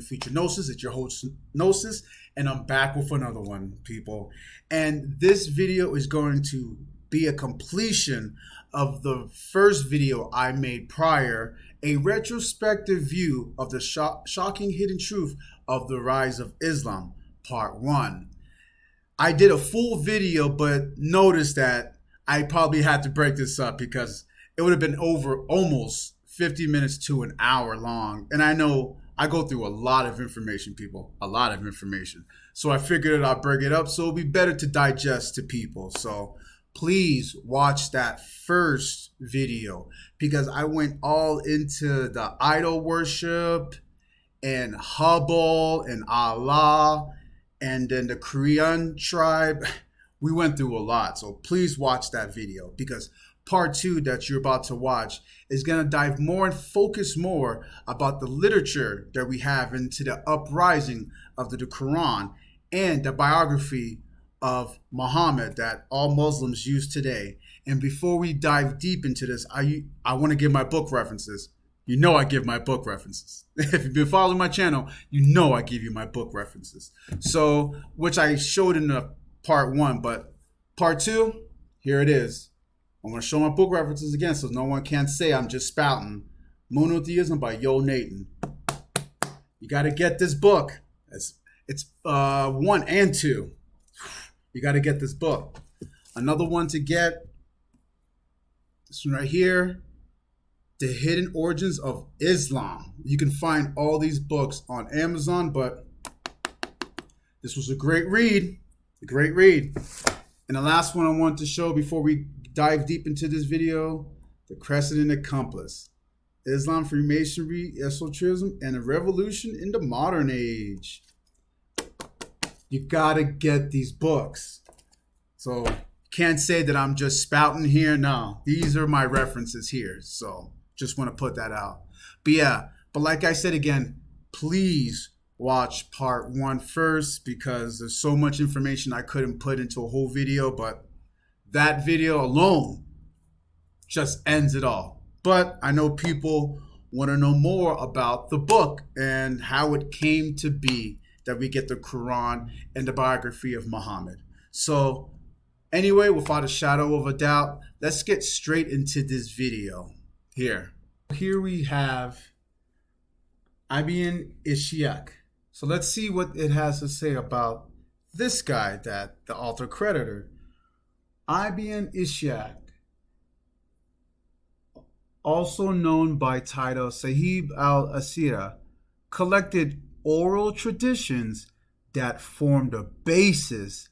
Feature Gnosis. It's your host Gnosis, and I'm back with another one, people. And this video is going to be a completion of the first video I made prior, a retrospective view of the shocking hidden truth of the rise of Islam, part 1. I did a full video, but notice that I probably had to break this up because it would have been over almost 50 minutes to an hour long. And I know I go through a lot of information, people, a lot of information. So I figured I'd break it up so it'll be better to digest to people. So please watch that first video because I went all into the idol worship and Hubble and Allah and then the Korean tribe. We went through a lot. So please watch that video because part 2 that you're about to watch is going to dive more and focus more about the literature that we have into the uprising of the Quran and the biography of Muhammad that all Muslims use today. And before we dive deep into this, I want to give my book references. You know I give my book references. If you've been following my channel, you know I give you my book references. So, which I showed in the part 1, but part 2, here it is. I'm going to show my book references again so no one can say I'm just spouting. Monotheism by Yo Nathan. You got to get this book. It's 1 and 2. You got to get this book. Another one to get, this one right here, The Hidden Origins of Islam. You can find all these books on Amazon, but this was a great read. A great read. And the last one I want to show before we dive deep into this video, The Crescent and the Compass, Islam, Freemasonry, Esotericism, and a Revolution in the Modern Age. You gotta get these books. So can't say that I'm just spouting here. No, these are my references here. So just want to put that out. But yeah, but like I said again, please watch part 1 first because there's so much information I couldn't put into a whole video, but that video alone just ends it all. But I know people want to know more about the book and how it came to be that we get the Quran and the biography of Muhammad. So anyway, without a shadow of a doubt, let's get straight into this video. Here we have Ibn Ishaq. So let's see what it has to say about this guy, that the author creditor. Ibn Ishaq, also known by title Sahib al-Asira, collected oral traditions that form the basis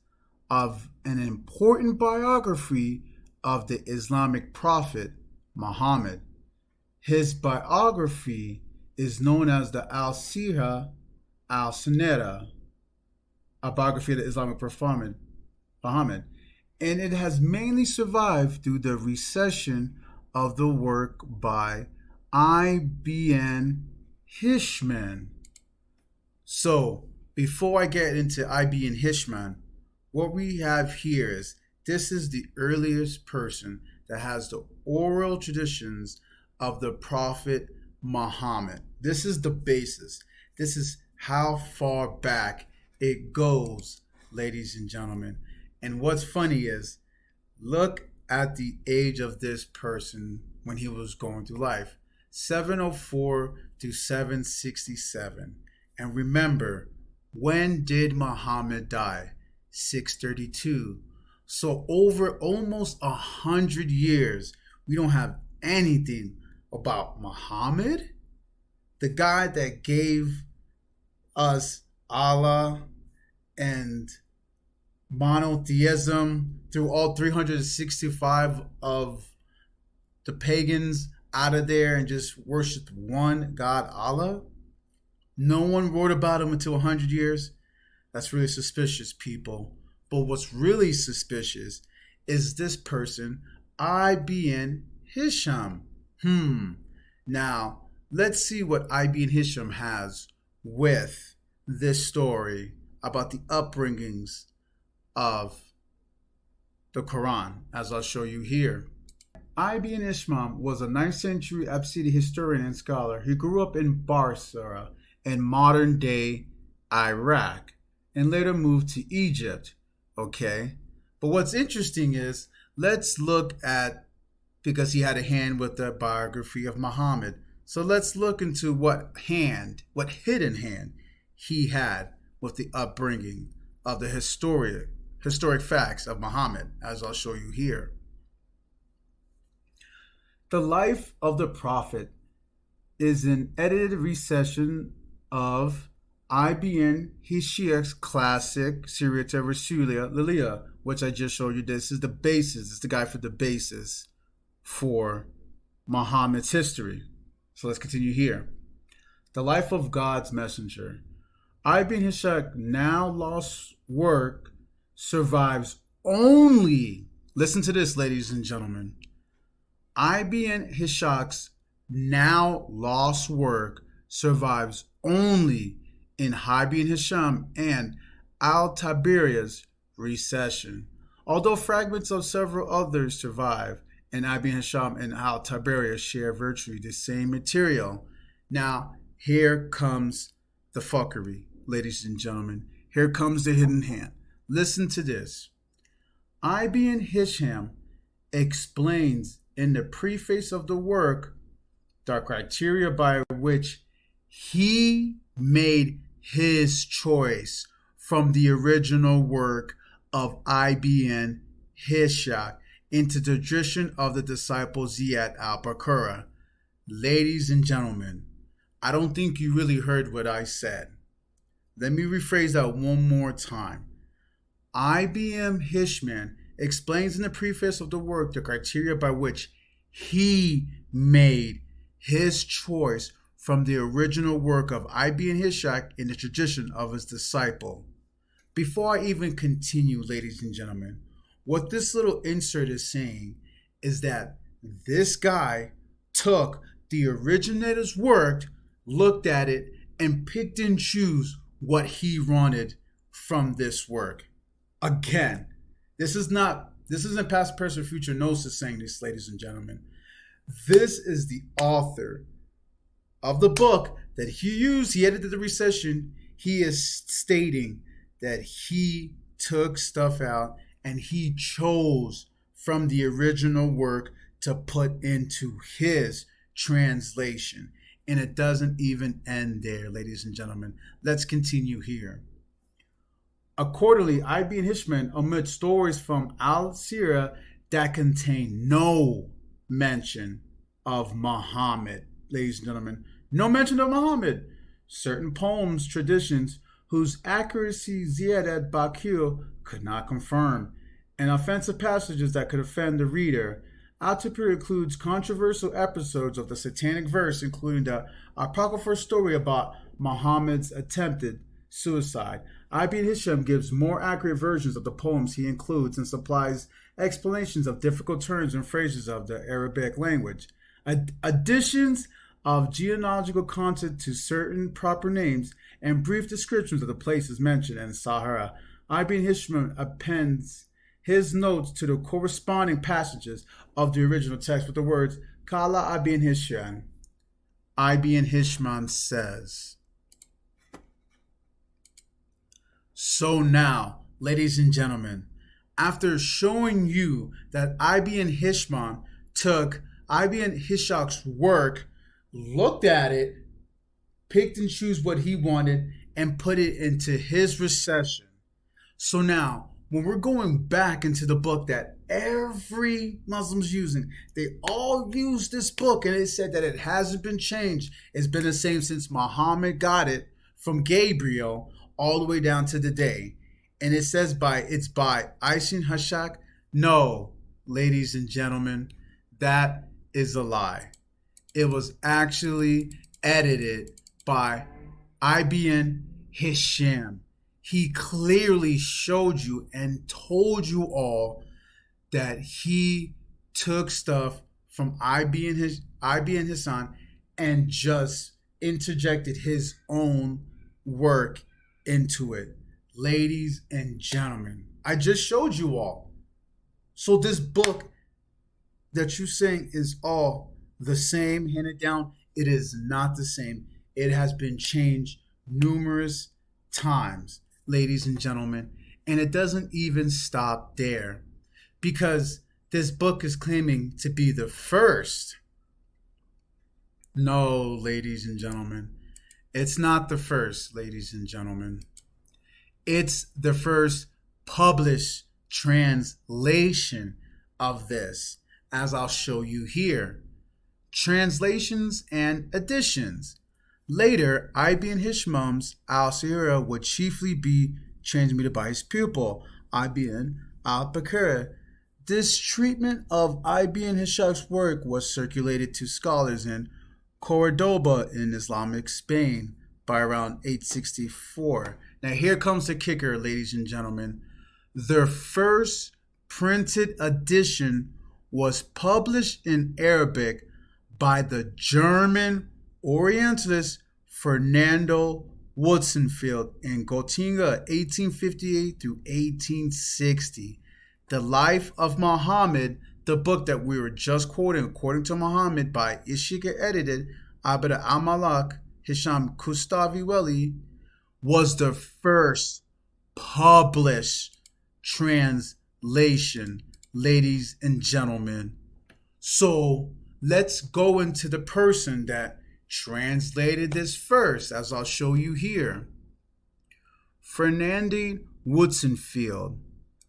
of an important biography of the Islamic prophet Muhammad. His biography is known as the Al-Sirah al-Sunnah, a biography of the Islamic prophet Muhammad, and it has mainly survived through the recension of the work by Ibn Hisham. So, before I get into Ibn Hisham, what we have here is this is the earliest person that has the oral traditions of the Prophet Muhammad. This is the basis. This is how far back it goes, ladies and gentlemen. And what's funny is, look at the age of this person when he was going through life. 704 to 767. And remember, when did Muhammad die? 632. So over almost 100 years, we don't have anything about Muhammad, the guy that gave us Allah and monotheism through all 365 of the pagans out of there and just worshiped one God, Allah. No one wrote about him until 100 years. That's really suspicious, people. But what's really suspicious is this person, Ibn Hisham. Now, let's see what Ibn Hisham has with this story about the upbringings of the Quran, as I'll show you here. Ibn Hisham was a 9th century Absidi historian and scholar. He grew up in Basra in modern day Iraq and later moved to Egypt. Okay. But what's interesting is let's look at, because he had a hand with the biography of Muhammad. So let's look into what hidden hand he had with the upbringing of the historic facts of Muhammad, as I'll show you here. The Life of the Prophet is an edited recension of Ibn Hishiak's classic Sirata Rasulia, which I just showed you. This is the basis, it's the guide for the basis for Muhammad's history. So let's continue here. The Life of God's Messenger. Ibn Hishak, now lost work, survives only, listen to this, ladies and gentlemen. Ibn Hishak's now lost work survives only in Ibn Hisham and Al-Tabari's recension, although fragments of several others survive, and Ibn Hisham and Al-Tabari share virtually the same material. Now, here comes the fuckery, ladies and gentlemen. Here comes the hidden hand. Listen to this. Ibn Hisham explains in the preface of the work the criteria by which he made his choice from the original work of Ibn Hishak into the tradition of the disciple Ziyad al-Bakr. Ladies and gentlemen, I don't think you really heard what I said. Let me rephrase that one more time. Ibn Hisham explains in the preface of the work the criteria by which he made his choice from the original work of Ibn Hishak in the tradition of his disciple. Before I even continue, ladies and gentlemen, what this little insert is saying is that this guy took the originator's work, looked at it, and picked and chose what he wanted from this work. Again, this isn't past, present, future gnosis saying this, ladies and gentlemen. This is the author of the book that he used. He edited the recension. He is stating that he took stuff out and he chose from the original work to put into his translation. And it doesn't even end there, ladies and gentlemen. Let's continue here. Accordingly, Ibn Hisham omits stories from Al-Sirah that contain no mention of Muhammad, ladies and gentlemen. No mention of Muhammad. Certain poems, traditions, whose accuracy Ziyad al-Bakr could not confirm, and offensive passages that could offend the reader. Al-Tabari includes controversial episodes of the satanic verse, including the apocryphal story about Muhammad's attempted suicide. Ibn Hisham gives more accurate versions of the poems he includes and supplies explanations of difficult terms and phrases of the Arabic language. Additions of genealogical content to certain proper names and brief descriptions of the places mentioned in Sahara. Ibn Hisham appends his notes to the corresponding passages of the original text with the words Kala Ibn Hisham. Ibn Hisham says. So now, ladies and gentlemen, after showing you that Ibn Hisham took Ibn Hishak's work, looked at it, picked and chose what he wanted, and put it into his recension. So now, when we're going back into the book that every Muslim's using, they all use this book, and it said that it hasn't been changed. It's been the same since Muhammad got it from Gabriel all the way down to the day. And it says it's by Ibn Hishak. No, ladies and gentlemen, that is a lie. It was actually edited by Ibn Hisham. He clearly showed you and told you all that he took stuff from Ibn Hisham and just interjected his own work into it. Ladies and gentlemen, I just showed you all. So this book that you're saying is all the same, handed down, it is not the same. it has been changed numerous times, ladies and gentlemen. And it doesn't even stop there, because this book is claiming to be the first. No, ladies and gentlemen, it's not the first, ladies and gentlemen. It's the first published translation of this, as I'll show you here. Translations and editions. Later, Ibn Hisham's al-Sira would chiefly be transmitted by his pupil, Ibn al-Bakr. This treatment of Ibn Hisham's work was circulated to scholars in Cordoba in Islamic Spain by around 864. Now here comes the kicker, ladies and gentlemen. Their first printed edition was published in Arabic by the German Orientalist Ferdinand Wüstenfeld in Göttingen, 1858 through 1860. The Life of Muhammad, the book that we were just quoting, according to Muhammad, by Ishika edited, Abd al-Malak Hisham Kustavi Weli, was the first published translation, ladies and gentlemen. So let's go into the person that translated this first, as I'll show you here. Ferdinand Wüstenfeld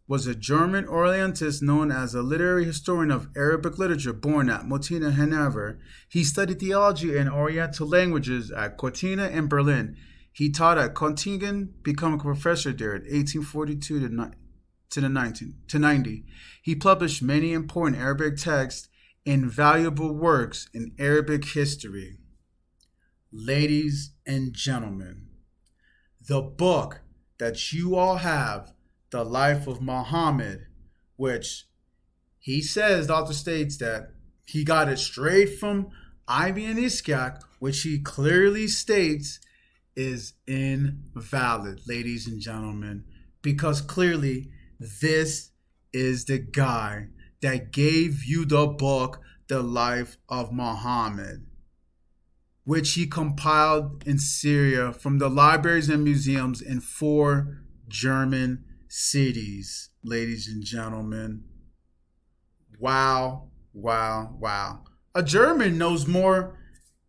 was a German Orientalist known as a literary historian of Arabic literature, born at Motina, Hanover. He studied theology and Oriental languages at Cortina in Berlin. He taught at Göttingen, becoming a professor there in 1842 to 90. He published many important Arabic texts and valuable works in Arabic history. Ladies and gentlemen, the book that you all have, The Life of Muhammad, which he says, the author states that he got it straight from Ibn Ishaq, which he clearly states is invalid, ladies and gentlemen, because clearly this is the guy that gave you the book, The Life of Muhammad, which he compiled in Syria from the libraries and museums in 4 German cities, ladies and gentlemen. Wow, wow, wow. A German knows more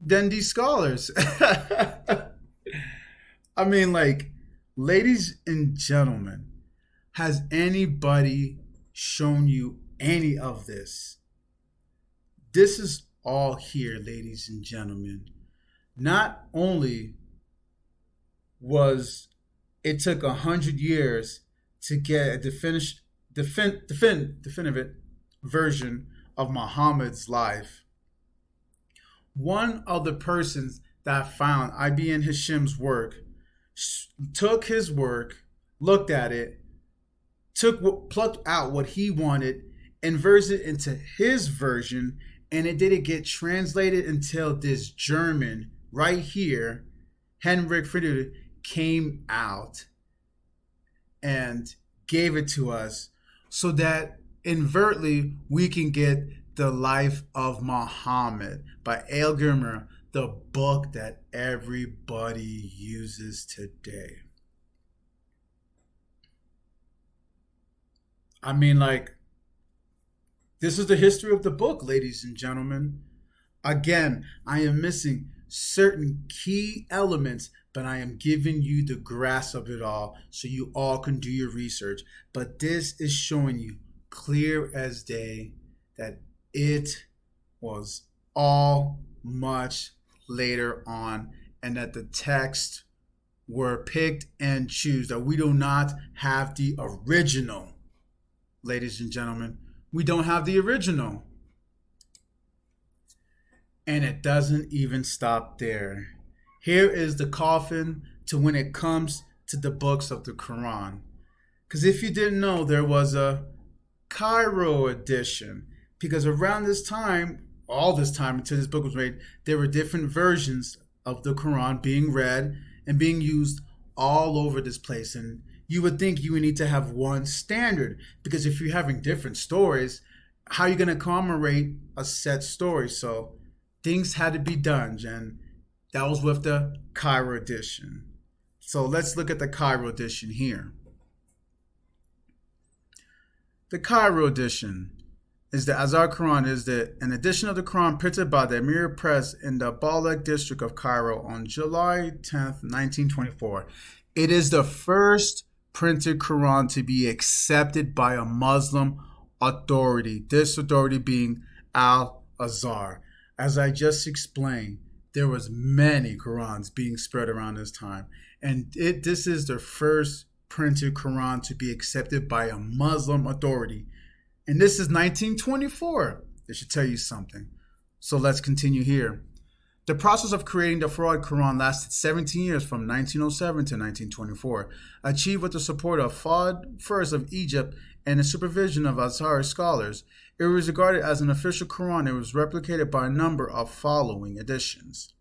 than these scholars. I mean, like, ladies and gentlemen, has anybody shown you any of this? This is all here, ladies and gentlemen. Not only was it took 100 years to get a definitive version of Muhammad's life. One of the persons that found Ibn Hisham's work took his work, looked at it, plucked out what he wanted, and versed it into his version, and it didn't get translated until this German right here, Heinrich Ferdinand, came out and gave it to us so that inadvertently we can get The Life of Muhammad by Al Gurmer, the book that everybody uses today. I mean, like, this is the history of the book, ladies and gentlemen. Again, I am missing certain key elements, but I am giving you the grasp of it all so you all can do your research. But this is showing you clear as day that it was all much later on, and that the texts were picked and choose, that we do not have the original. Ladies and gentlemen, we don't have the original. And it doesn't even stop there. Here is the coffin to when it comes to the books of the Quran. Because if you didn't know, there was a Cairo edition. Because around this time, all this time until this book was made, there were different versions of the Quran being read and being used all over this place. And you would think you would need to have one standard, because if you're having different stories, how are you going to commemorate a set story? So things had to be done, and That was with the Cairo edition. So let's look at the Cairo edition here. The Cairo edition is the Azhar Quran, is an edition of the Quran printed by the Emir Press in the Balagh district of Cairo on July 10th, 1924. It is the first printed Quran to be accepted by a Muslim authority, this authority being Al-Azhar. As I just explained, there was many Qurans being spread around this time, and this is the first printed Quran to be accepted by a Muslim authority. And this is 1924. This should tell you something. So let's continue here. The process of creating the fraud Quran lasted 17 years from 1907 to 1924, achieved with the support of Fahd First of Egypt and the supervision of Azhar scholars. It was regarded as an official Quran. It was replicated by a number of following editions.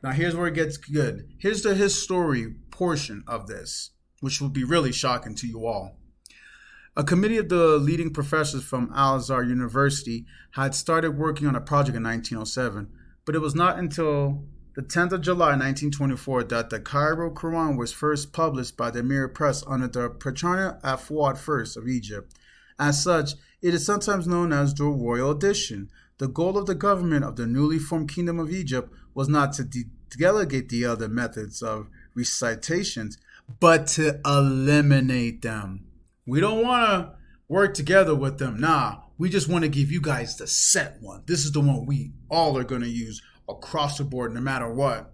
Now here's where it gets good. Here's the history portion of this, which will be really shocking to you all. A committee of the leading professors from Al-Azhar University had started working on a project in 1907, but it was not until the 10th of July 1924 that the Cairo Quran was first published by the Emir Press under the patronage of Fahd First of Egypt. As such, it is sometimes known as the Royal Edition. The goal of the government of the newly formed Kingdom of Egypt was not to delegate the other methods of recitations, but to eliminate them. We don't want to work together with them. Nah, we just want to give you guys the set one. This is the one we all are going to use across the board no matter what.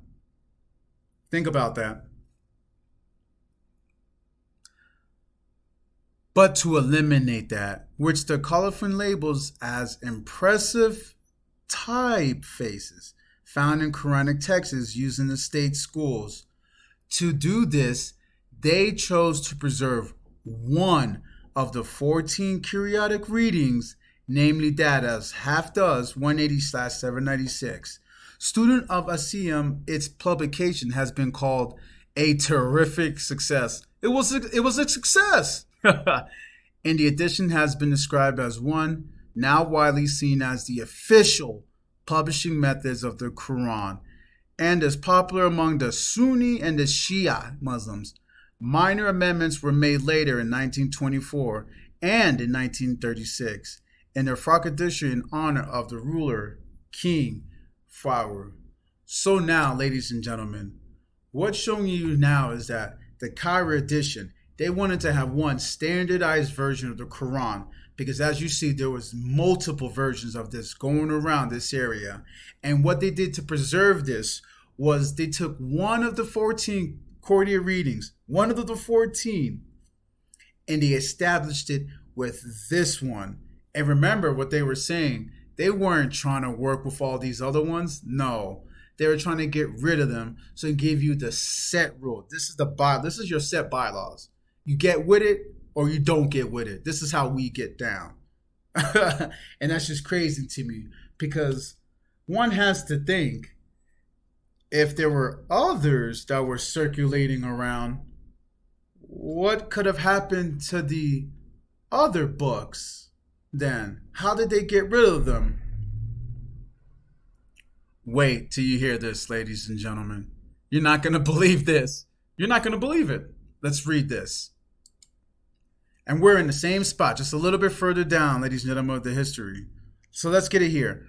Think about that. But to eliminate that, which the colophon labels as impressive typefaces found in Quranic texts used in the state schools. To do this, they chose to preserve one of the 14 periodic readings, namely that as Haftar's 180/796. Student of Asiyam, its publication has been called a terrific success. It was a success. And the edition has been described as one now widely seen as the official publishing methods of the Quran, and is popular among the Sunni and the Shia Muslims. Minor amendments were made later in 1924 and in 1936 in the Faqih edition in honor of the ruler, King Farouk. So now, ladies and gentlemen, what's showing you now is that the Cairo edition, they wanted to have one standardized version of the Quran, because as you see, there was multiple versions of this going around this area. And what they did to preserve this was they took one of the 14 Qur'an readings, one of the 14, and they established it with this one. And remember what they were saying. They weren't trying to work with all these other ones. No, they were trying to get rid of them so it give you the set rule. This is your set bylaws. You get with it or you don't get with it. This is how we get down. And that's just crazy to me, because one has to think, if there were others that were circulating around, what could have happened to the other books then? How did they get rid of them? Wait till you hear this, ladies and gentlemen. You're not going to believe this. You're not going to believe it. Let's read this. And we're in the same spot, just a little bit further down, ladies and gentlemen, of the history. So let's get it here.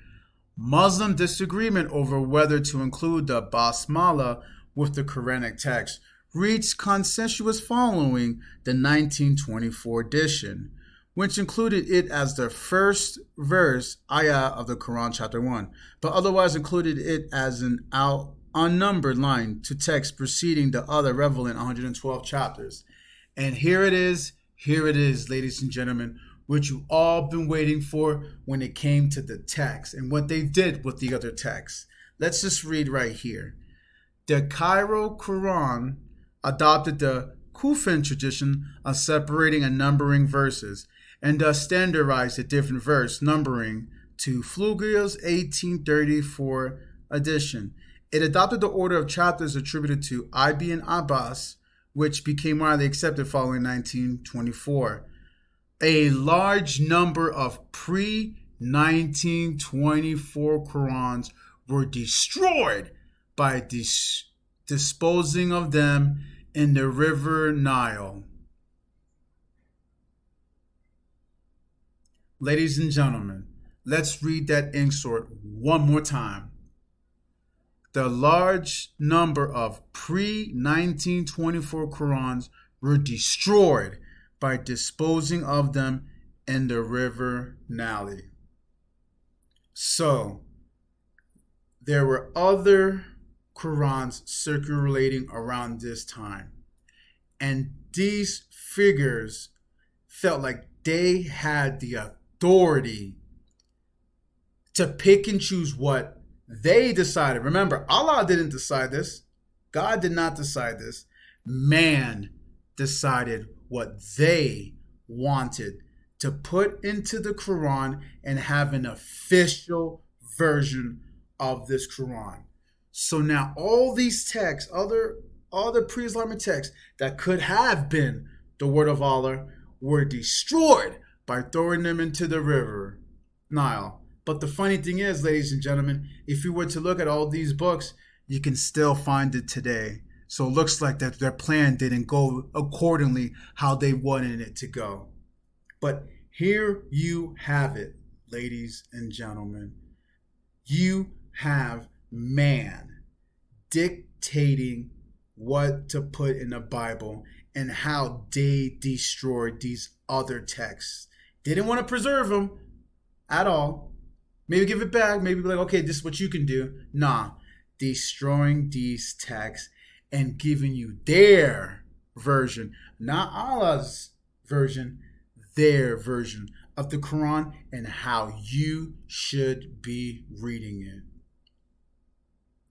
Muslim disagreement over whether to include the Basmala with the Quranic text reached consensus following the 1924 edition, which included it as the first verse, ayah of the Quran, chapter 1, but otherwise included it as an unnumbered line to text preceding the other relevant 112 chapters. And here it is, ladies and gentlemen, which you've all been waiting for when it came to the text and what they did with the other texts. Let's just read right here. The Cairo Quran adopted the Kufan tradition of separating and numbering verses, and thus standardized the different verse numbering to Flugel's 1834 edition. It adopted the order of chapters attributed to Ibn Abbas, which became widely accepted following 1924. A large number of pre-1924 Qurans were destroyed by disposing of them in the river Nile. Ladies and gentlemen, let's read that excerpt one more time. The large number of pre-1924 Qurans were destroyed by disposing of them in the river Nile. So, there were other Qurans circulating around this time. And these figures felt like they had the authority to pick and choose what they decided. Remember, Allah didn't decide this. God did not decide this. Man decided what they wanted to put into the Quran and have an official version of this Quran. So now all these texts, other pre-Islamic texts that could have been the word of Allah were destroyed by throwing them into the river Nile. But the funny thing is, ladies and gentlemen, if you were to look at all these books, you can still find it today. So it looks like that their plan didn't go accordingly how they wanted it to go. But here you have it, ladies and gentlemen. You have man dictating what to put in the Bible and how they destroyed these other texts. They didn't want to preserve them at all. Maybe give it back. Maybe be like, okay, this is what you can do. Nah, destroying these texts and giving you their version, not Allah's version, their version of the Quran and how you should be reading it.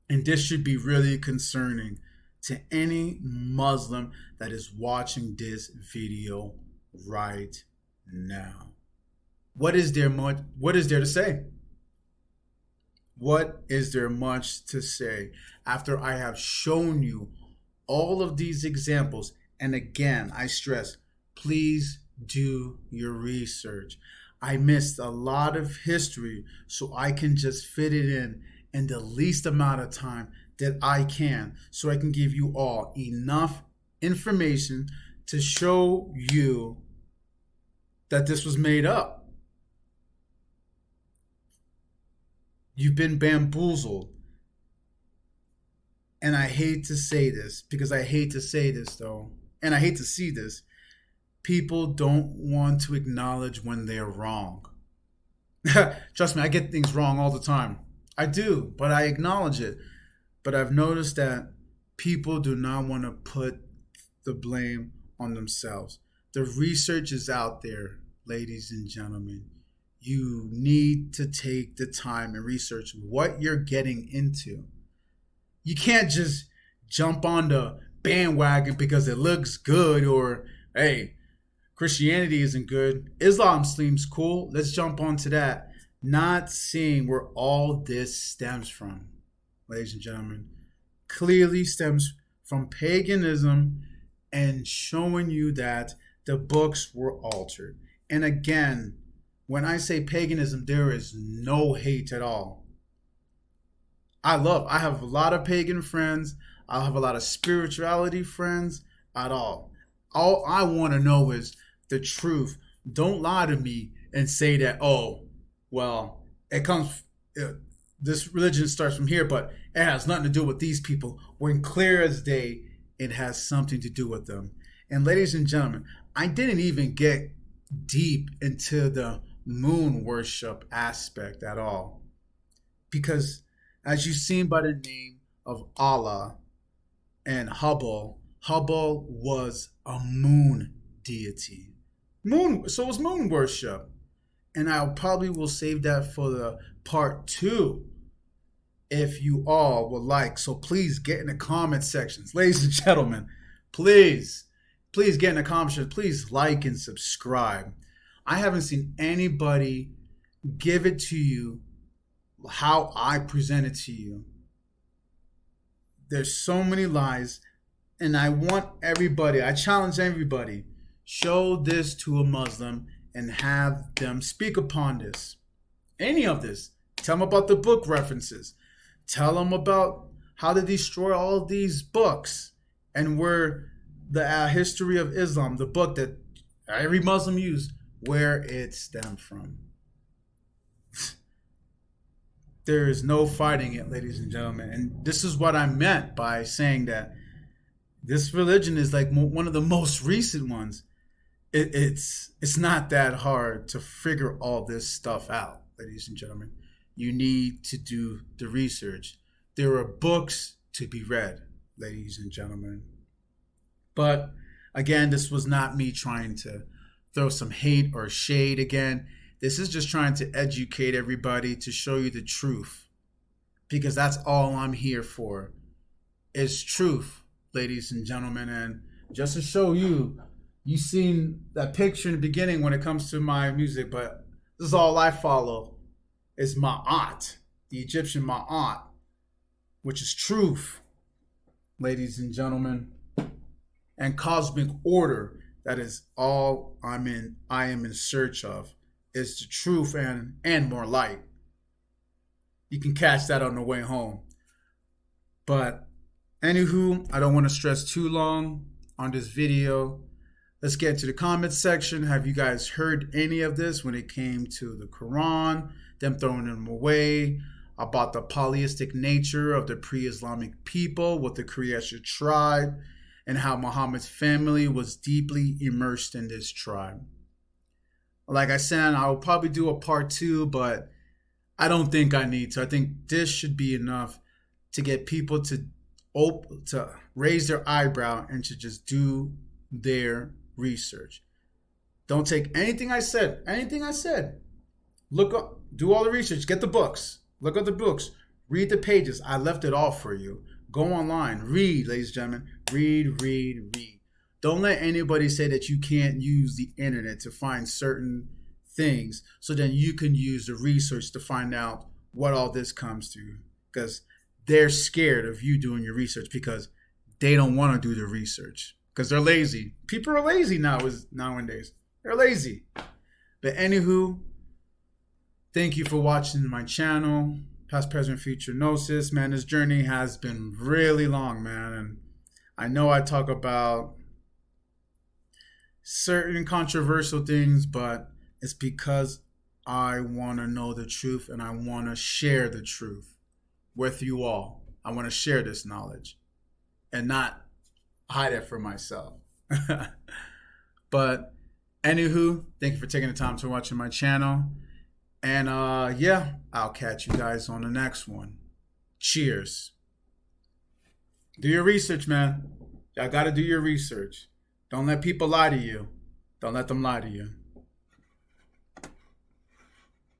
And this should be really concerning to any Muslim that is watching this video right now. What is there to say? What is there much to say after I have shown you all of these examples? And again, I stress, please do your research. I missed a lot of history, so I can just fit it in the least amount of time that I can, so I can give you all enough information to show you that this was made up. You've been bamboozled. And I hate to say this, because I hate to say this though, and I hate to see this. People don't want to acknowledge when they're wrong. Trust me, I get things wrong all the time. I do, but I acknowledge it. But I've noticed that people do not want to put the blame on themselves. The research is out there, ladies and gentlemen. You need to take the time and research what you're getting into. You can't just jump on the bandwagon because it looks good, or, hey, Christianity isn't good. Islam seems cool. Let's jump onto that. Not seeing where all this stems from, ladies and gentlemen. Clearly stems from paganism and showing you that the books were altered. And again, when I say paganism, there is no hate at all. I have a lot of pagan friends. I have a lot of spirituality friends at all. All I want to know is the truth. Don't lie to me and say that, oh, well, this religion starts from here, but it has nothing to do with these people. When clear as day, it has something to do with them. And ladies and gentlemen, I didn't even get deep into the moon worship aspect at all. Because as you've seen by the name of Allah and Hubble was a moon deity. So it was moon worship. And I probably will save that for the part 2 if you all would like. So please get in the comment sections. Ladies and gentlemen, please get in the comment sections. Please like and subscribe. I haven't seen anybody give it to you how I present it to you. There's so many lies, and I challenge everybody, show this to a Muslim and have them speak upon this. Any of this. Tell them about the book references. Tell them about how to destroy all of these books, and where the history of Islam, the book that every Muslim used, where it stemmed from. There is no fighting it, ladies and gentlemen. And this is what I meant by saying that this religion is like one of the most recent ones. It's not that hard to figure all this stuff out, ladies and gentlemen. You need to do the research. There are books to be read, ladies and gentlemen. But again, this was not me trying to throw some hate or shade again. This is just trying to educate everybody, to show you the truth, because that's all I'm here for, is truth, ladies and gentlemen. And just to show you, you seen that picture in the beginning when it comes to my music, but this is all I follow. Is Ma'at, the Egyptian Ma'at, which is truth, ladies and gentlemen, and cosmic order. That is all I am in search of, is the truth and more light. You can catch that on the way home. But anywho, I don't want to stress too long on this video. Let's get to the comments section. Have you guys heard any of this when it came to the Quran, them throwing them away, about the polytheistic nature of the pre-Islamic people with the Quraysh tribe, and how Muhammad's family was deeply immersed in this tribe? Like I said, I'll probably do a part 2, but I don't think I need to. I think this should be enough to get people to raise their eyebrow and to just do their research. Don't take anything I said. Look up, do all the research, get the books, look up the books, read the pages. I left it all for you. Go online, read, ladies and gentlemen, read. Don't let anybody say that you can't use the internet to find certain things, so then you can use the research to find out what all this comes to, because they're scared of you doing your research because they don't want to do the research because they're lazy. People are lazy nowadays. They're lazy. But anywho, thank you for watching my channel, Past, Present, Future Gnosis. Man, this journey has been really long, man. And I know I talk about certain controversial things, but it's because I want to know the truth and I want to share the truth with you all. I want to share this knowledge and not hide it for myself. But anywho, thank you for taking the time to watch my channel. And yeah, I'll catch you guys on the next one. Cheers. Do your research, man. Y'all got to do your research. Don't let people lie to you. Don't let them lie to you.